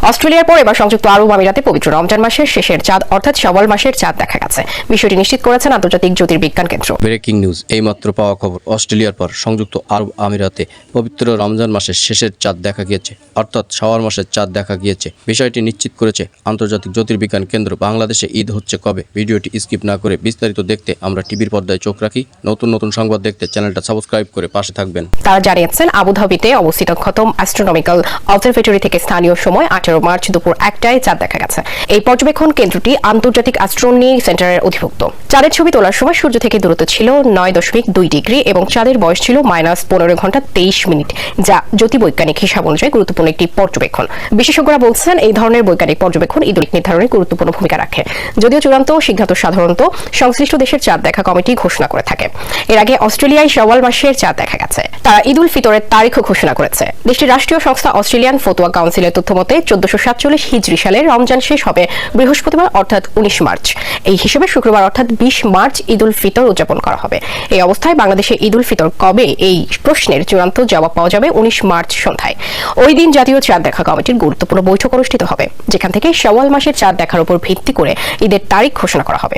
অস্ট্রেলিয়ার পর এবার সংযুক্ত আরব আমিরাতে পবিত্র রমজান মাসের শেষের চাঁদ অর্থাৎ শাওয়াল মাসের চাঁদ দেখা গেছে। বিষয়টি নিশ্চিত করেছেন আন্তর্জাতিক জ্যোতির্বিজ্ঞান কেন্দ্র। ব্রেকিং নিউজ, এইমাত্র পাওয়া খবর। অস্ট্রেলিয়ার পর সংযুক্ত আরব আমিরাতে পবিত্র রমজান মাসের শেষের চাঁদ দেখা গিয়েছে, অর্থাৎ শাওয়াল মাসের চাঁদ দেখা গিয়েছে। বিষয়টি নিশ্চিত করেছে আন্তর্জাতিক জ্যোতির্বিজ্ঞান কেন্দ্র। বাংলাদেশে ঈদ হচ্ছে কবে? ভিডিওটি স্কিপ না করে বিস্তারিত দেখতে আমরা টিভির পর্দায় চোখ রাখি। নতুন নতুন সংবাদ দেখতে চ্যানেলটা সাবস্ক্রাইব করে পাশে থাকবেন। তারা জানিয়েছেন, আবুধাবিতে অবস্থিত খতম অ্যাস্ট্রোনমিক্যাল অবজারভেটরি থেকে স্থানীয় সময় 18 মার্চ দুপুর 1টায় চাঁদ দেখা গেছে। এই পর্যবেক্ষণ কেন্দ্রটি আন্তর্জাতিক অ্যাস্ট্রোনমি সেন্টারের অধিভুক্ত। চাঁদের ছবি তোলার সময় সূর্য থেকে দূরত্ব ছিল 9.2 ডিগ্রি এবং চাঁদের বয়স ছিল -15 ঘন্টা 23 মিনিট, যা জ্যোতির্বৈজ্ঞানিক হিসাব অনুযায়ী গুরুত্বপূর্ণ একটি পর্যবেক্ষণ। বিশেষজ্ঞরা বলছেন, এই ধরনের বৈজ্ঞানিক পর্যবেক্ষণ ঈদ নির্ধারণে গুরুত্বপূর্ণ ভূমিকা রাখে। যদিও চূড়ান্ত সিদ্ধান্ত সাধারণত সংশ্লিষ্ট দেশের চাঁদ দেখা কমিটি ঘোষণা করে থাকে। এর আগে অস্ট্রেলিয়ায় শাওয়াল মাসের চাঁদ দেখা গেছে। তারা ঈদ উল ফিতরের তারিখও ঘোষণা করেছে। দেশটির রাষ্ট্রীয় সংস্থা অস্ট্রেলিয়ান ফতোয়া কাউন্সিলের তথ্য মতে 1447 হিজরি সালের রমজান শেষ হবে বৃহস্পতিবার অর্থাৎ 19 মার্চ। এই হিসেবে শুক্রবার অর্থাৎ 20 মার্চ ঈদ উল ফিতর উদযাপন করা হবে। এই অবস্থায় বাংলাদেশে ঈদ উল ফিতর কবে, এই প্রশ্নের চূড়ান্ত জবাব পাওয়া যাবে 19 মার্চ সন্ধ্যায়। ওই দিন জাতীয় চাঁদ দেখা কমিটির গুরুত্বপূর্ণ বৈঠক অনুষ্ঠিত হবে, যেখান থেকে শাওয়াল মাসের চাঁদ দেখার উপর ভিত্তি করে ঈদের তারিখ ঘোষণা করা হবে।